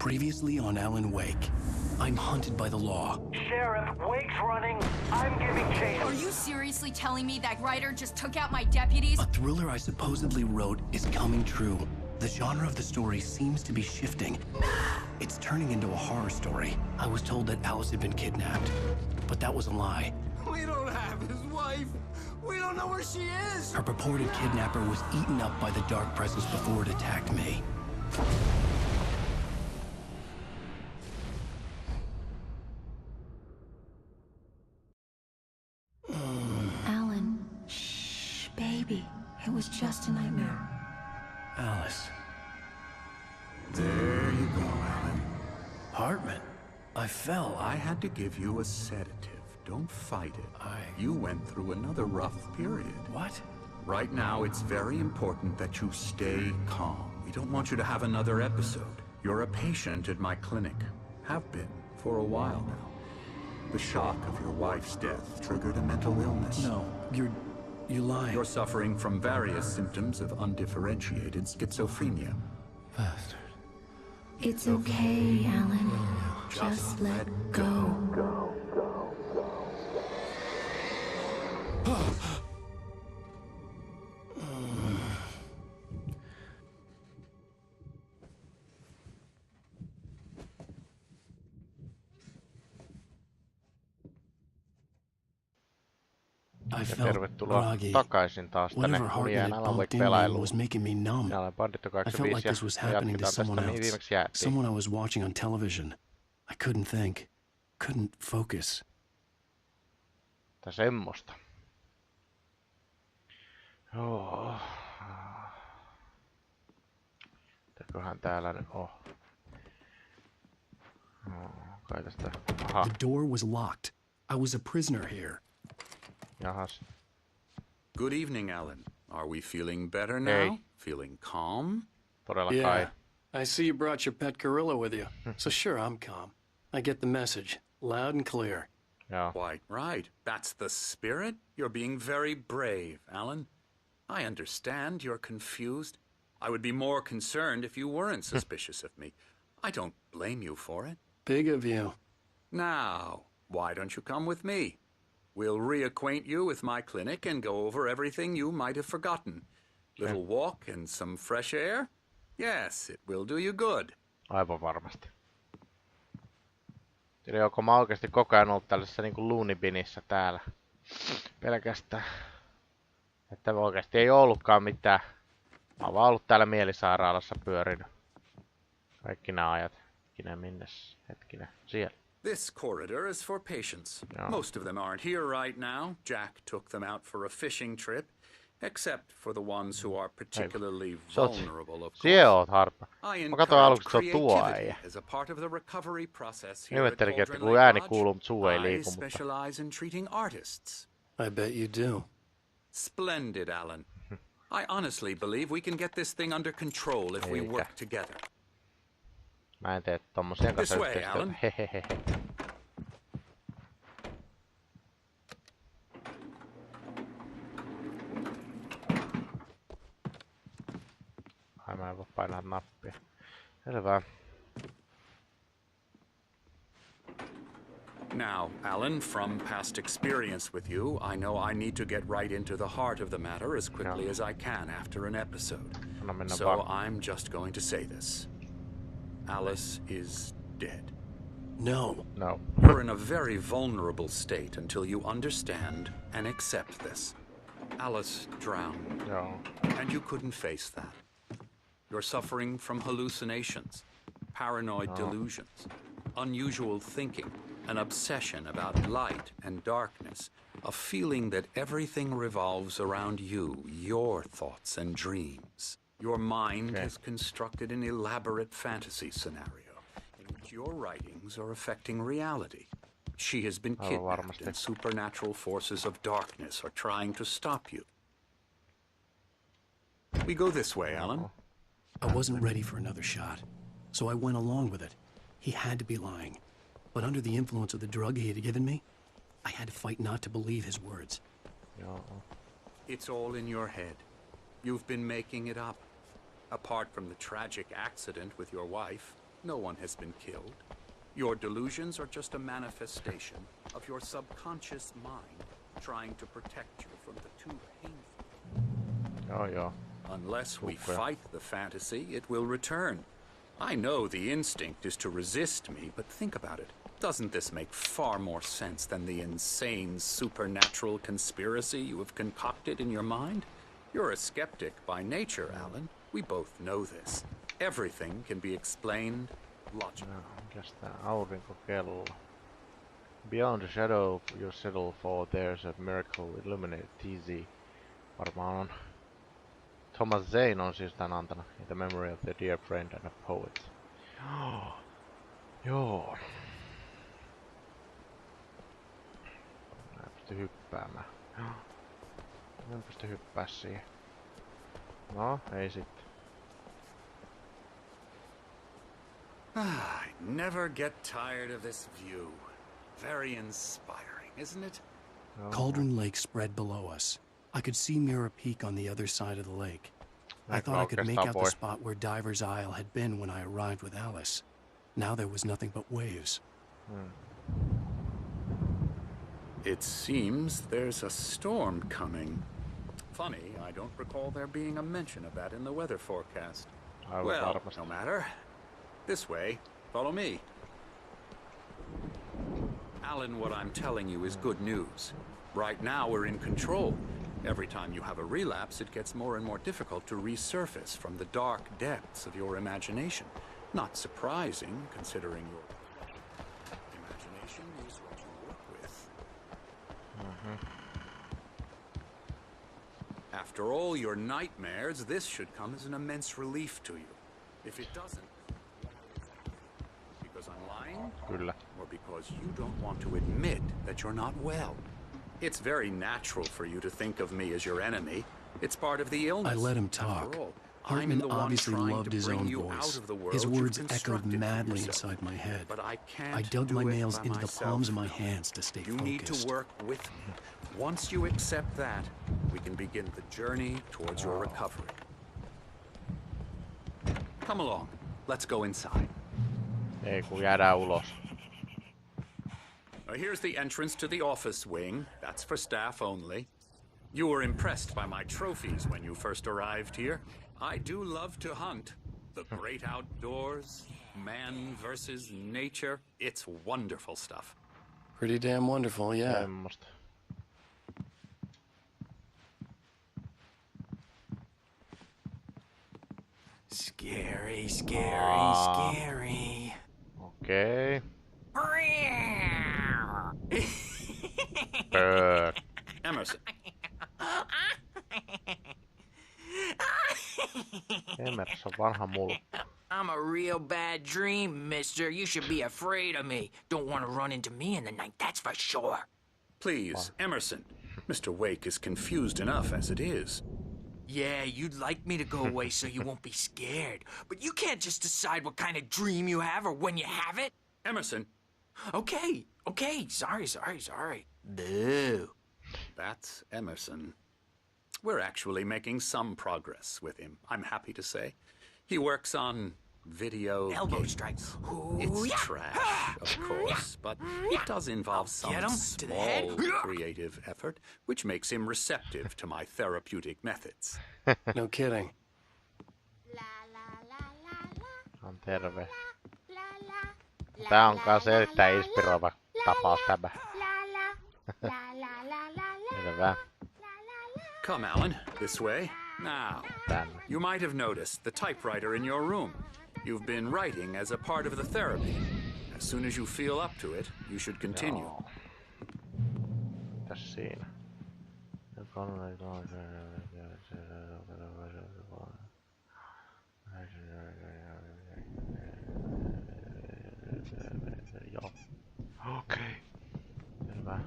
Previously on Alan Wake. I'm hunted by the law. Sheriff, Wake's running. I'm giving chase. Are you seriously telling me that writer just took out my deputies? A thriller I supposedly wrote is coming true. The genre of the story seems to be shifting. It's turning into a horror story. I was told that Alice had been kidnapped, but that was a lie. We don't have his wife. We don't know where she is. Her purported kidnapper was eaten up by the dark presence before it attacked me. Alan, shh, baby. It was just a nightmare. Alice. There you go, Alan. Hartman. I fell. I had to give you a sedative. Don't fight it. You went through another rough period. What? Right now, it's very important that you stay calm. We don't want you to have another episode. You're a patient at my clinic. Have been for a while now. The shock of your wife's death triggered a mental illness. No, you're lying. You're suffering from various symptoms of undifferentiated schizophrenia. Bastard. It's okay, Alan. Just let go. I felt Tervetuloa groggy. takaisin taas tänne Whatever Hartman Uniaan had Alan bumped into me Wake-pelailuun. was making me numb. Minä olen Banditto I felt 85 like this was ja happening to jatketaan tästä someone mihin else. viimeksi jäätiin. Someone I was watching on television. I couldn't think. Couldn't focus. Tai semmoista. Joo. Mitäköhän täällä nyt on? Kai tästä. Aha. The door was locked. I was a prisoner here. Jahas. Good evening, Alan. Are we feeling better now? Hey. Feeling calm? Todella kai. I see you brought your pet gorilla with you. So sure, I'm calm. I get the message. Loud and clear. Joo. Quite right. That's the spirit. You're being very brave, Alan. I understand you're confused. I would be more concerned if you weren't suspicious of me. I don't blame you for it. Big of you. Now, why don't you come with me? We'll reacquaint you with my clinic and go over everything you might have forgotten. Little walk and some fresh air? Yes, it will do you good. Aivan varmasti. Eli onko mä oikeesti koko ajan ollut tällaisessa niinku luunibinissä täällä? Pelkästään. Että oikeesti ei ollutkaan mitään. Mä oon vaan ollut täällä mielisairaalassa pyörinyt. Kaikki nää ajat. Hetkinen. Siellä. This corridor is for patients. No. Most of them aren't here right now. Jack took them out for a fishing trip, except for the ones who are particularly vulnerable, of course. Siellä oot, Harpa. I Mä katsoin aluksi, encourage että se on tuo creativity äijä. as a part of the recovery process here at Ihmettelinkin, että Cauldron kun Lake ääni Lodge. kuuluu, mutta suu ei I liiku. Mutta... specialize in treating artists. I bet you do. Splendid, Alan. I honestly believe we can get this thing under control if we work together. Mä en tee tommosien kanssa This way, yhteistyötä. Alan. Hehehe. Ai mä en voi painaa nappia. Selvä. Now, Alan, from past experience with you, I know I need to get right into the heart of the matter as quickly as I can after an episode. So I'm just going to say this. Alice is dead. No. No. You're in a very vulnerable state until you understand and accept this. Alice drowned, Joo. and you couldn't face that. You're suffering from hallucinations, paranoid delusions, unusual thinking, an obsession about light and darkness, a feeling that everything revolves around you, your thoughts and dreams. Your mind has constructed an elaborate fantasy scenario in which your writings are affecting reality. She has been kidnapped and supernatural forces of darkness are trying to stop you. We go this way, Alan. I wasn't ready for another shot, so I went along with it. He had to be lying. But under the influence of the drug he had given me, I had to fight not to believe his words. It's all in your head. You've been making it up. Apart from the tragic accident with your wife, No one has been killed. Your delusions are just a manifestation of your subconscious mind trying to protect you from the too painful. Joo joo. Unless we fight the fantasy, it will return. I know the instinct is to resist me, but think about it. Doesn't this make far more sense than the insane supernatural conspiracy you have concocted in your mind? You're a skeptic by nature, Alan. We both know this. Everything can be explained logically. Mikäs tää aurinkokello? Beyond the shadow you settle for there's a miracle illuminated TZ. Varmaan on. Thomas Zane on siis tän antanut. In the memory of the dear friend and a poet. Joo. Mä en pysty hyppäämään. Mä en pysty hyppää siihen. No, ei sitten. I never get tired of this view. Very inspiring, isn't it? Cauldron Lake spread below us. I could see Mirror Peak on the other side of the lake. I thought I could make out the spot where Diver's Isle had been when I arrived with Alice. Now there was nothing but waves. It seems there's a storm coming. Funny, I don't recall there being a mention of that in the weather forecast. Well, no matter. This way. Follow me. Alan, what I'm telling you is good news. Right now we're in control. Every time you have a relapse, it gets more and more difficult to resurface from the dark depths of your imagination. Not surprising, considering your imagination is what you work with. After all your nightmares, this should come as an immense relief to you. If it doesn't, because I'm lying? Kyllä. Or because you don't want to admit that you're not well? It's very natural for you to think of me as your enemy. It's part of the illness. I let him talk. Hartman obviously loved his own voice. His words echoed madly inside my head. But I can't I dug my nails into the palms of my hands to stay You focused. need to work with me. Once you accept that, we can begin the journey towards your recovery. Come along. Let's go inside. Ei kun jäädään ulos. Here's the entrance to the office wing. That's for staff only. You were impressed by my trophies when you first arrived here. I do love to hunt. The great outdoors, man versus nature. It's wonderful stuff. Pretty damn wonderful, yeah. Semmosta. Scary, scary, scary. Okei. Emerson. Emerson, vanha mulkku. I'm a real bad dream, mister. You should be afraid of me. Don't want to run into me in the night, that's for sure. Please, Emerson. Mr. Wake is confused enough as it is. Yeah, you'd like me to go away so you won't be scared. But you can't just decide what kind of dream you have or when you have it. Emerson. Okay. Sorry. Boo. That's Emerson. We're actually making some progress with him, I'm happy to say. He works on video Elbow games. strikes. It's trash, of course, but it does involve some Get him to the head. small creative effort, which makes him receptive to my therapeutic methods. No kidding. On terve. Tää on kans erittäin inspiroiva tapaus tämä. Selvä. Come, Alan, this way. Now, you might have noticed the typewriter in your room. You've been writing as a part of the therapy. As soon as you feel up to it, you should continue. Joo. Mitäs siinä? Joo. Okei. Selvä.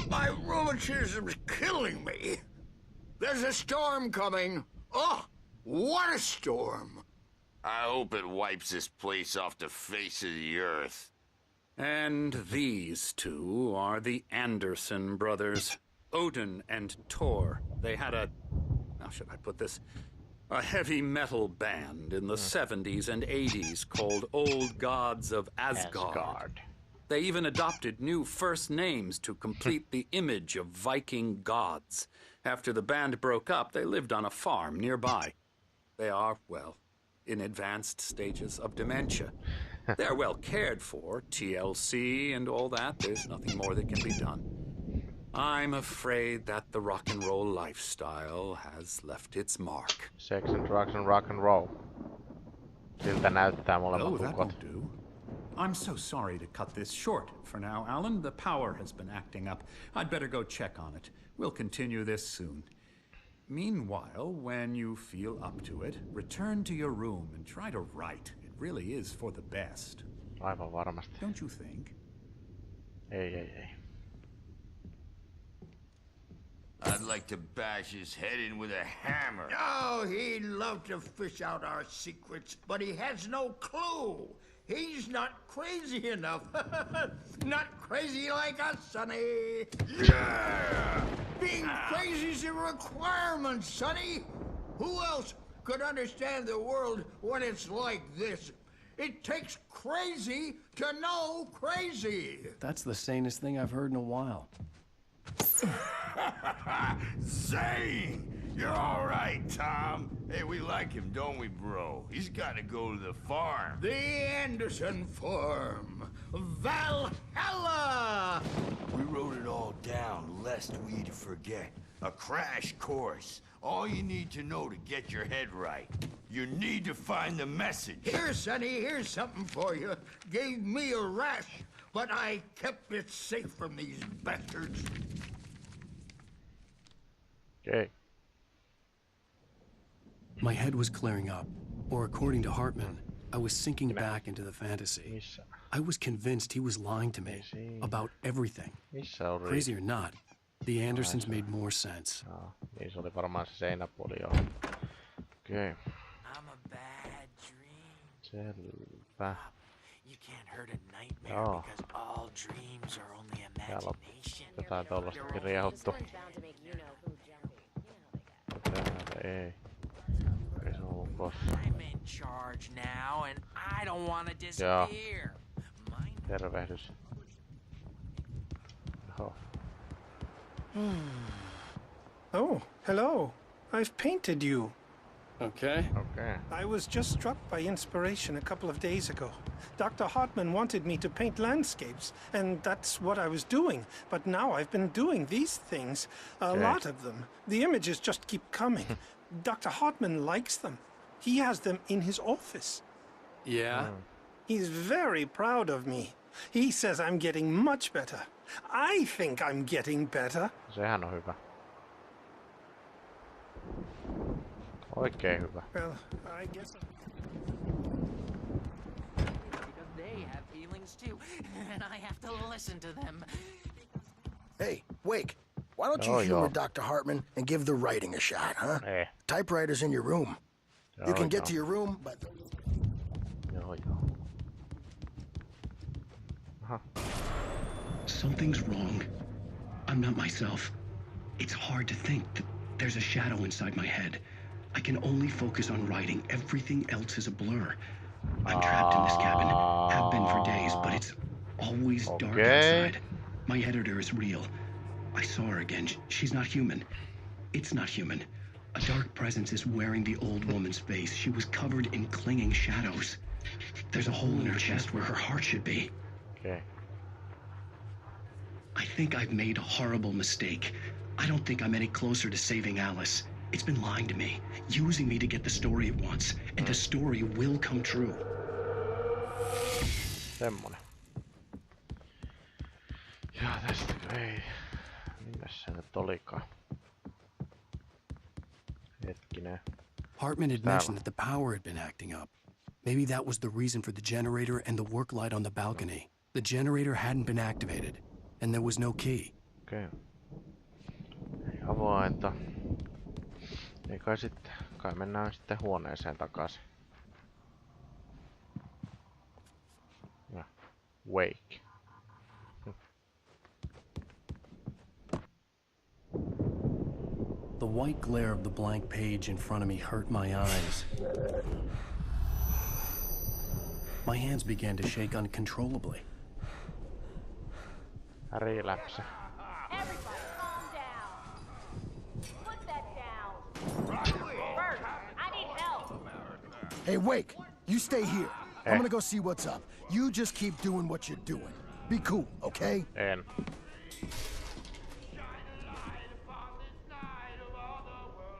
My rheumatism's killing me. There's a storm coming. Oh, what a storm. I hope it wipes this place off the face of the earth. And these two are the Anderson brothers, Odin and Tor. They had a... How should I put this? A heavy metal band in the 70s and 80s called Old Gods of Asgard. They even adopted new first names to complete the image of Viking gods. After the band broke up, they lived on a farm nearby. They are, well, in advanced stages of dementia. They're well cared for, TLC and all that. There's nothing more that can be done. I'm afraid that the rock and roll lifestyle has left its mark. Sex and drugs and rock and roll. Siltä näyttää molemmat Oh, that ukot. won't do. I'm so sorry to cut this short for now, Alan. The power has been acting up. I'd better go check on it. We'll continue this soon. Meanwhile, when you feel up to it, return to your room and try to write. It really is for the best. Aivan varmasti. Don't you think? Ei. I'd like to bash his head in with a hammer. Oh, he'd love to fish out our secrets, but he has no clue. He's not crazy enough. Not crazy like us, Sonny. Yeah! Being crazy's a requirement, Sonny. Who else could understand the world when it's like this? It takes crazy to know crazy. That's the sanest thing I've heard in a while. Zane! You're all right, Tom. Hey, we like him, don't we, bro? He's got to go to the farm. The Anderson Farm. Valhalla! We wrote it all down, lest we'd forget. A crash course. All you need to know to get your head right. You need to find the message. Here, Sonny, here's something for you. Gave me a rash, but I kept it safe from these bastards. Okay. My head was clearing up, or according to Hartman, I was sinking back into the fantasy. I was convinced he was lying to me about everything. Crazy or not, the Andersons made more sense. Niin se oli varmaan se seinäpuoli joo. Okei. I'm a bad dream. Selvä. You can't hurt a nightmare because all dreams are only imagination. Jotain tollastakin riehuttu. Täällä ei. Okei, se on lukossa. I'm in charge now and I don't want to disappear. Tervehdys. Oho. Oh, hello. I've painted you. Okay. I was just struck by inspiration a couple of days ago. Dr. Hartman wanted me to paint landscapes, and that's what I was doing. But now I've been doing these things, a lot of them. The images just keep coming. Dr. Hartman likes them. He has them in his office. Yeah? He's very proud of me. He says I'm getting much better. I think I'm getting better. Sehän on hyvä. Oikein hyvä. Well, I guess because they have feelings too, and I have to listen to them. Hey, Wake, why don't you humor Dr. Hartman and give the writing a shot, huh? Typewriter's in your room. You can get to your room, but... Something's wrong. I'm not myself. It's hard to think that there's a shadow inside my head. I can only focus on writing. Everything else is a blur. I'm trapped in this cabin. Have been for days, but it's always dark outside. My editor is real. I saw her again. She's not human. It's not human. A dark presence is wearing the old woman's face. She was covered in clinging shadows. There's a hole in her chest where her heart should be. Okay. I think I've made a horrible mistake. I don't think I'm any closer to saving Alice. It's been lying to me, using me to get the story it wants, and the story will come true. Semmonen. Ja tästäkö ei... Minkäs se nyt olikaan? Hetkinen. Hartman had mentioned that the power had been acting up. Maybe that was the reason for the generator and the work light on the balcony. The generator hadn't been activated, and there was no key. Okei. Ei avainta. Ei kai sitten. Kai mennään sitten huoneeseen takaisin. Ja. Wake. The white glare of the blank page in front of me hurt my eyes. My hands began to shake uncontrollably. Relapse. Everybody calm down. Put that down. First, I need help. Hey, Wake, you stay here. I'm gonna go see what's up. You just keep doing what you're doing. Be cool, okay? En.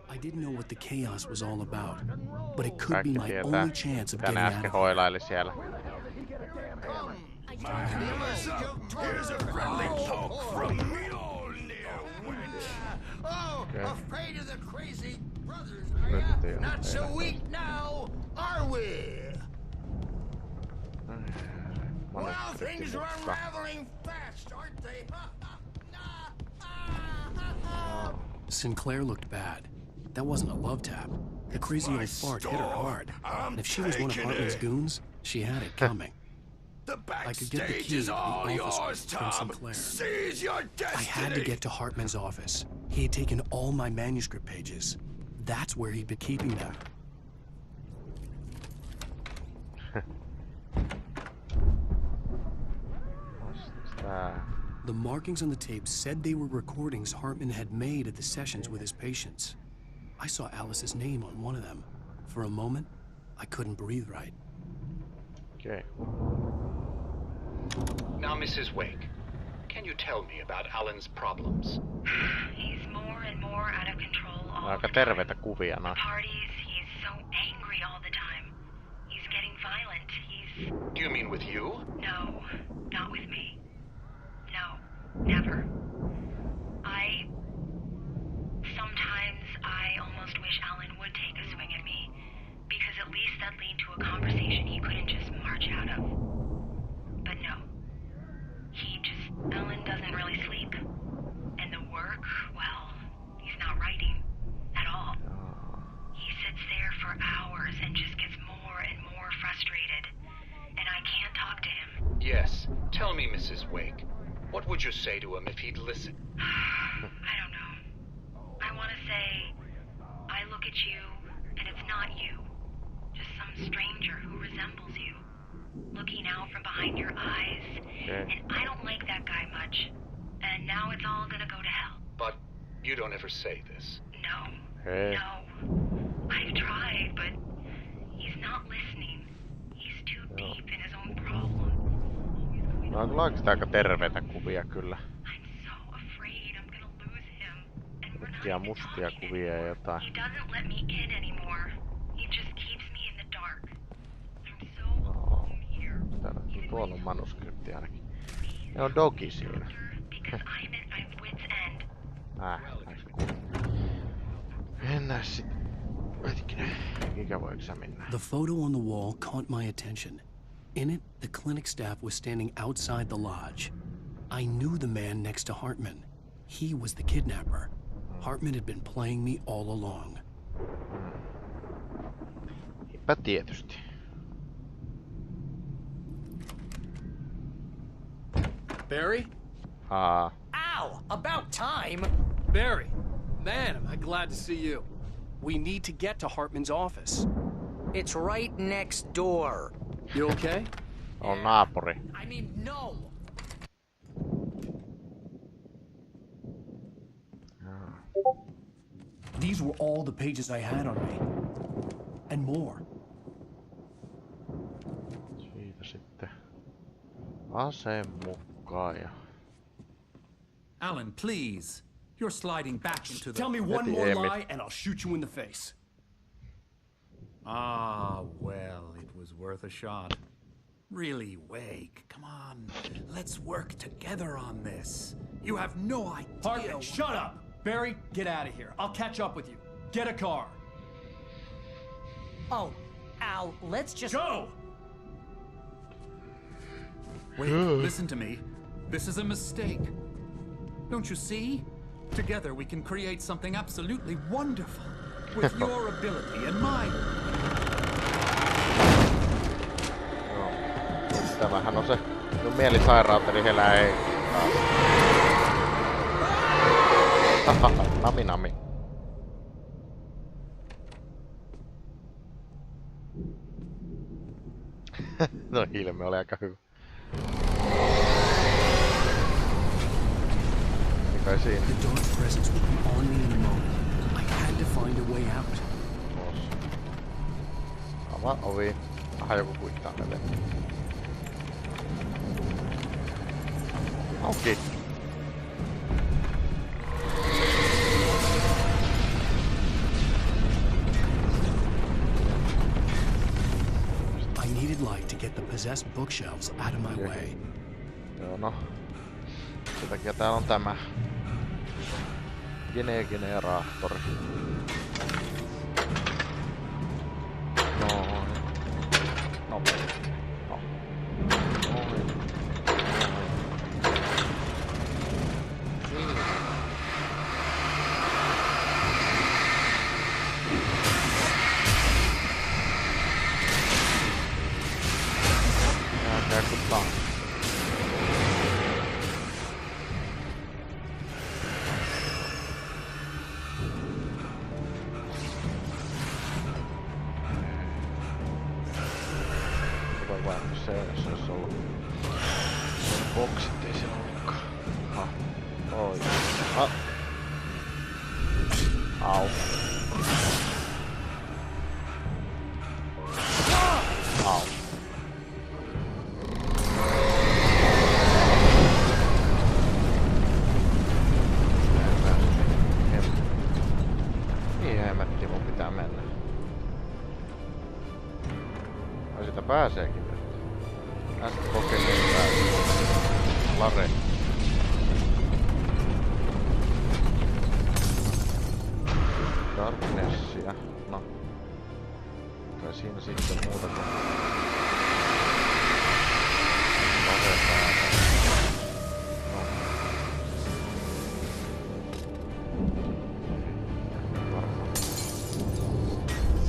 I didn't know what the chaos was all about, but it could be my only chance of getting out of hoilaili siellä. Here's a friendly poke from me all near wench. Oh, afraid of the crazy brothers, are ya? Not so weak now, are we? Well, things are unraveling fast, aren't they? Sinclair looked bad. That wasn't a love tap. The crazy old fart hit her hard. And if she was one of Hartman's goons, she had it coming. I could get the key to the office from Sinclair. Seize your destiny. I had to get to Hartman's office. He had taken all my manuscript pages. That's where he'd been keeping them. The markings on the tape said they were recordings Hartman had made at the sessions with his patients. I saw Alice's name on one of them. For a moment, I couldn't breathe right. Okay. Now, Mrs. Wake, can you tell me about Alan's problems? He's more and more out of control all Aika the time. terveitä kuvia The parties, he's so angry all the time. He's getting violent. Do you mean with you? No, not with me. No, never. Sometimes I almost wish Alan would take a swing at me, because at least that'd lead to a conversation he couldn't just march out of. But no. Alan doesn't really sleep. And the work, well, he's not writing at all. He sits there for hours and just gets more and more frustrated. And I can't talk to him. Yes. Tell me, Mrs. Wake, what would you say to him if he'd listen? I don't know. I want to say, I look at you, and it's not you. Just some stranger who resembles you. Looking out from behind your eyes. And I don't like that guy much. And now it's all gonna go to hell. But you don't ever say this. No. No. I've tried, but he's not listening. He's too deep in his own problem. No on kyllä oikeastaan aika terveitä kuvia kyllä. Kaikkia mustia kuvia ja jotain. He doesn't let me in anymore. He just keeps me in the dark. I'm so alone here. Täällä on tuolla manuskripti ainakin. Ne on dogi siinä. Because I'm at my wit's end. Mennään sit. Hetkinen, mikä voiko sä mennä? The photo on the wall caught my attention. In it, the clinic staff was standing outside the lodge. I knew the man next to Hartman. He was the kidnapper. Hartman had been playing me all along. Eipä tietysti. Barry? Ow! About time! Barry, man, am I glad to see you. We need to get to Hartman's office. It's right next door. You okay? On naapuri. I mean, no! These were all the pages I had on me. And more. Siitä sitten aseen mukaan ja... Alan, please. You're sliding back into the... Tell me one more lie and I'll shoot you in the face. Ah, well, it was worth a shot. Really, Wake, come on. Let's work together on this. You have no idea... Hartman, shut up! Barry, get out of here. I'll catch up with you. Get a car. Oh, Al, let's just... Go! Wait, listen to me. This is a mistake. Don't you see? Together we can create something absolutely wonderful. With your ability and mine. Tämähän on se minun mielisairauteni helää ei. Nami nami. No ilme oli aika hyvä. Mikä siinä? The dark presence would be on me in a moment. I had to find a way out. Avaa ovi. Aha, joku kuittaa meille. Auki. I needed light to get the possessed bookshelves out of my way. Joo, no. Sen takia täällä on tämä generaattori. No. Se olisi ollut boksit, ei se ollutkaan. Oi. Au. Au. Niin hemmetti mun pitää mennä. No sitä pääseekin nyt. Äsken kokeilin pääse. Lare. Darknessia. No. Kai siinä sitten muuta kuin lare pääse. No. Varmaan.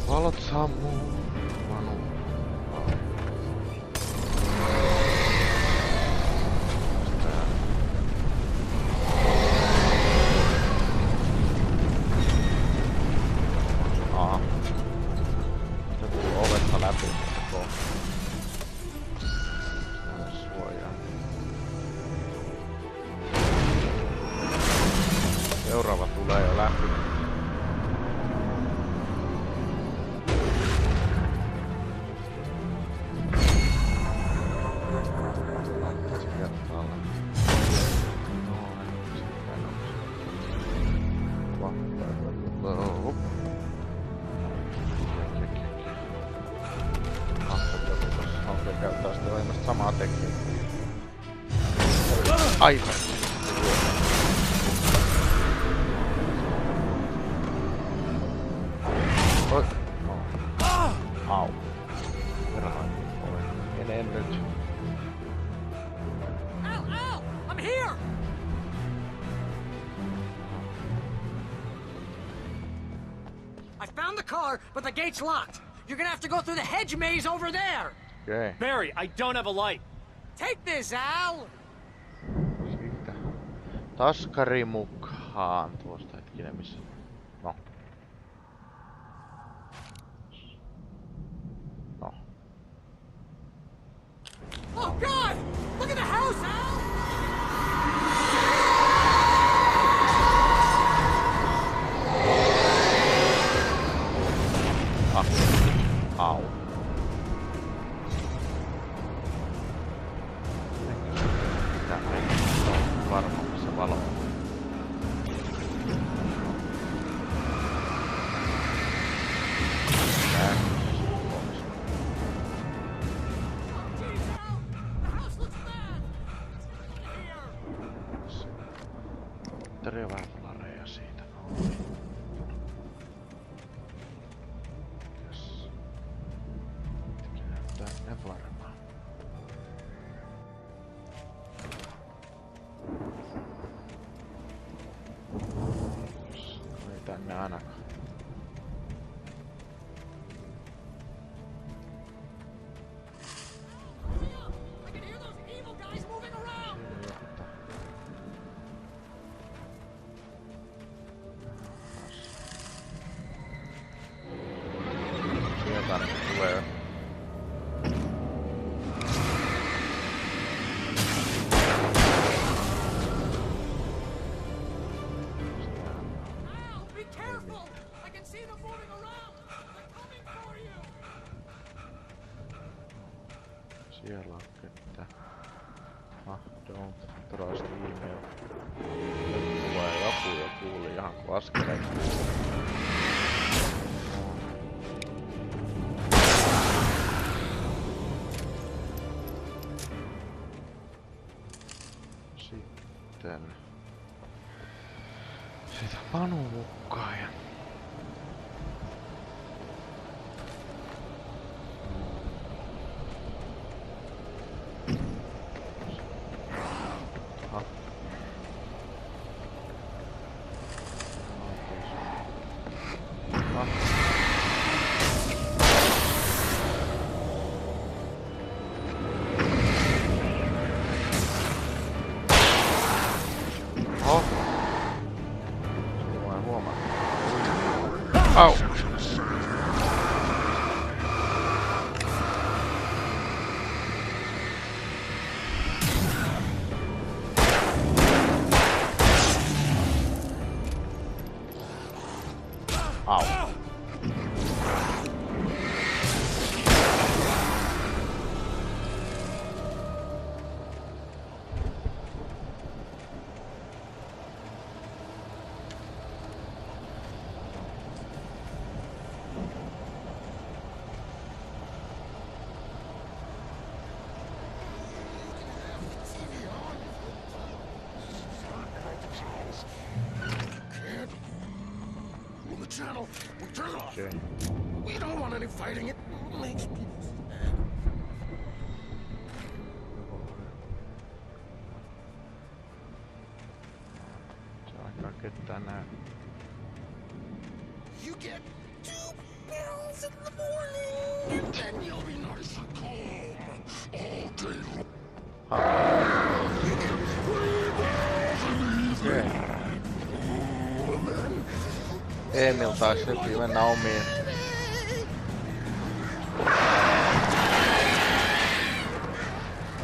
Valot sammuu. Manu. Seuraava tulee jo läpi. Käyttää sitä ilmeisesti samaa tekniikkaa. Aivan. Oi. Au. Perhaan. Mene nyt. Al! I'm here! I found the car, but the gate's locked. You're gonna have to go through the hedge maze over there. Okay. Barry, I don't have a light. Take this, Al! Siitä. Taskari mukaan. Tuosta hetkinen missä. No. No. Oh God! Look at the house, Al! Au. Varmaan se valo. Terve lareja siitä. Yes. Tänne varmaan. Ei tänne ainakaan. jotain tulee. Be careful! I can see them moving around! They're coming for you! Siellä on kettä. Don't trust email. Nyt tulee joku ja kuuli ihan kuin askeleet. Sitten sitä Panu mukaan ja Au! Au! Channel. We'll turn it off. Okay. We don't want any fighting. It makes people sad. You get 2 pills in the morning, and then you'll be nice and calm all day long. You get 3 pills in the evening. Emil taisi jokin mennä omiin.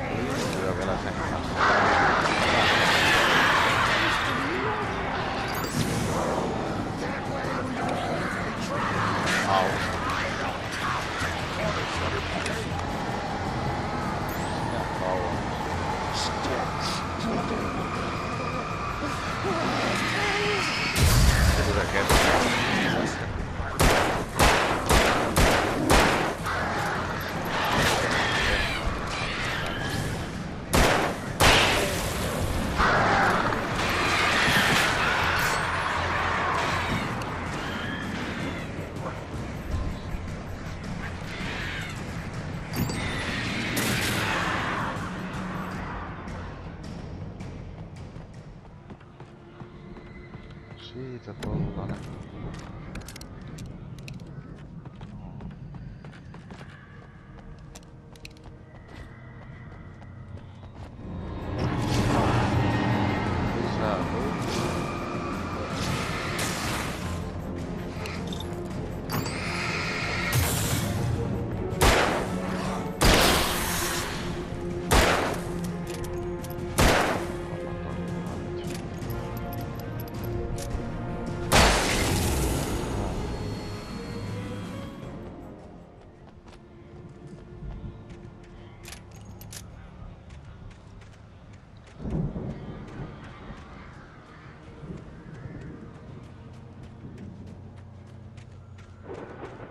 Liittyy vielä sen kanssa. Au. Ja kauan. Hyvä keskellä. Siitä tollanen.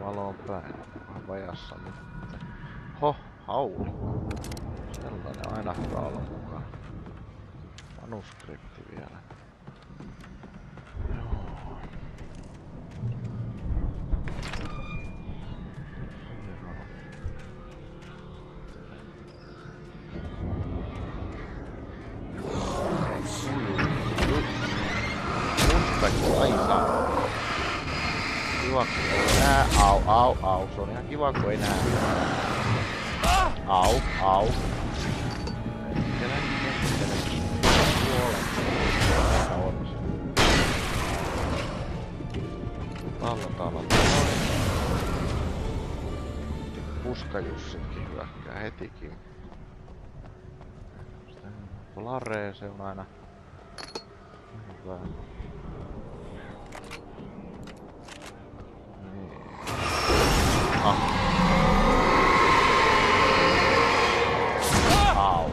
Valon päin. Vajassa nyt. Ho, haulikko. Sellainen aina hyvä olla mukaan. Manuskripti vielä. Joo. Aika. Kiva kun ei nää. Au. Se on ihan kiva kun ei nää. Au. Talla. puskajussitkin hyökkää hetikin. Laree, se on aina hyvä. Niin. Au.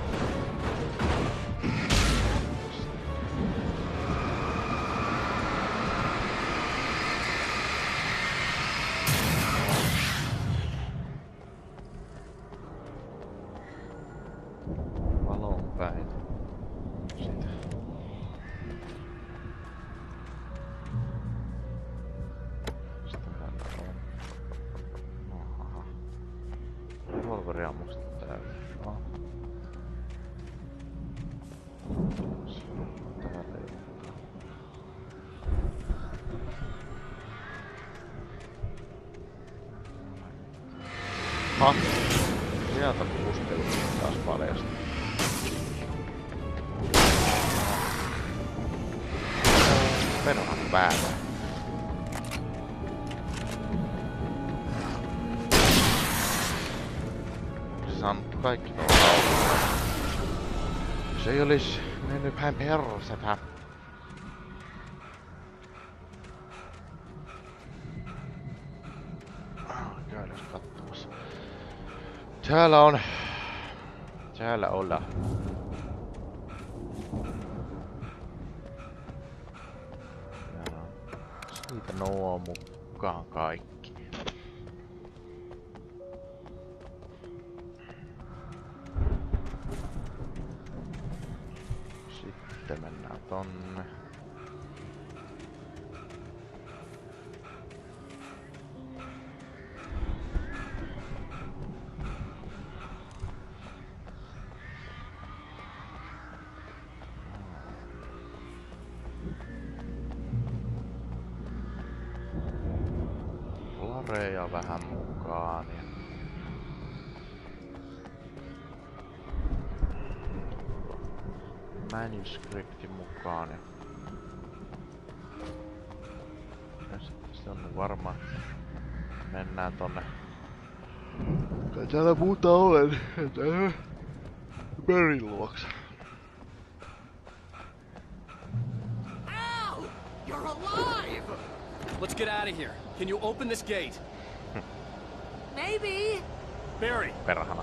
Valon päin. Sitä. Mistähän on? Aha. Revolveria musta täällä. No. Täällä ei ole. Ha! Sieltä puskelu taas paljasta. Perhan päällä. Se on kaikki nuo autot. Se ei olis mennyt päin persetä. Käydäs kattomassa. Täällä ollaan. Siitä nuo mukaan kaikki. Sitten mennään tonne. Lareja vähän mukaan ja manuscripti mukaan ja sitten tonne varmaan mennään tonne. Kai täällä muuta olen. Berin luokse. Al! You're alive! Let's get out of here. Can you open this gate? Maybe. Barry. Perhana.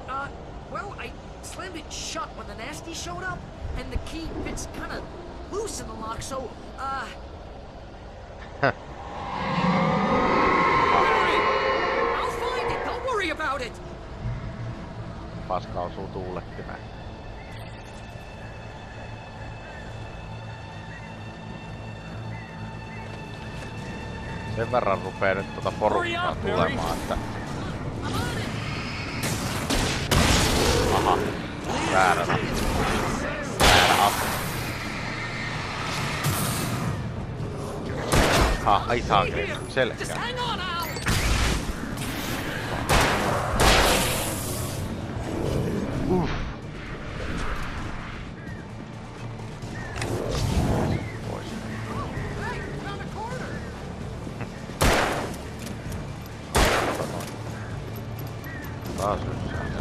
Well, I slammed it shut when the nasty showed up, and the key fits kind of loose in the lock, so, Barry! I'll find it. Don't worry about it. Paska osuu tuulettimeen. Sen verran rupee nyt tuota porukkaa tulemaan, että... Aha. Väärä apu. Ai saakeli. Selkää. Taas yksään se.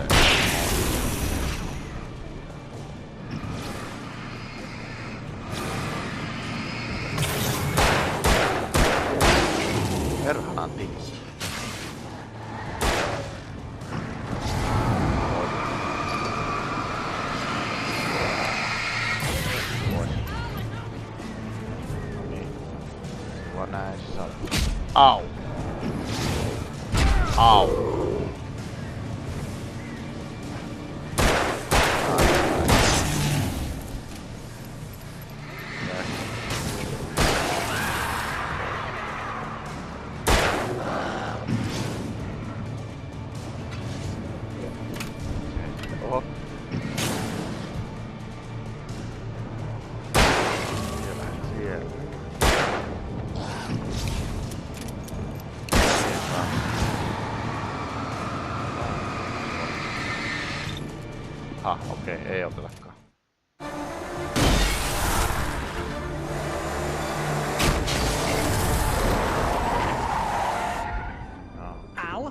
Perhanan tiivis. Tuo näin se saa. Au! Au! Aha, okei, ei otetakaan. Al,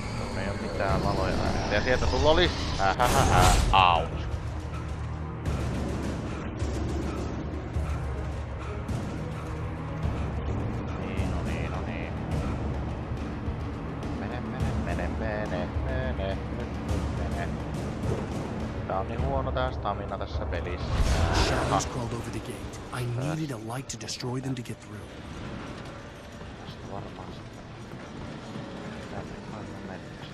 mitään valoja. Ja sieltä sulla oli... Out. Tää on niin huono tää stamina tässä pelissä. Shadows crawled over the gate. I needed a light to destroy them to get through. Tästä varmaan sitten. Tänne maailman mennessä.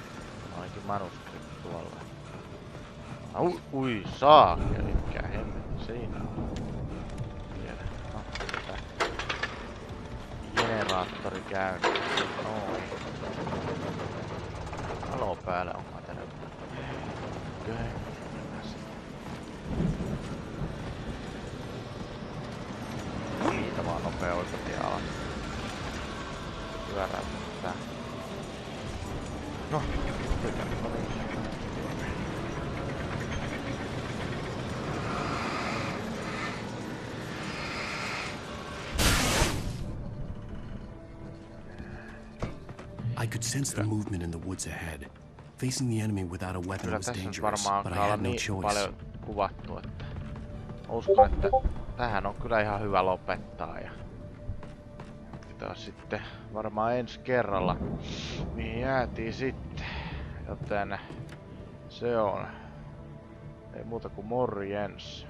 Ainakin manuskripti tuolla. Ui saakeli, mikä hemmetti siinä on. Vielä. No, tätä. Generaattori käynnissä. Noin. Valo päällä on materiaali. Okei. Siitä vaan nopea oikotie alas. Pyöräyttää. No, I could sense the movement in the woods ahead. Facing the enemy without a weapon was dangerous, but I had no choice. Paljon kuvattu, että uskon, että tähän on kyllä ihan hyvä lopettaa ja taas sitten varmaan ensi kerralla mihin jäätiin sitten, joten se on ei muuta kuin morjens.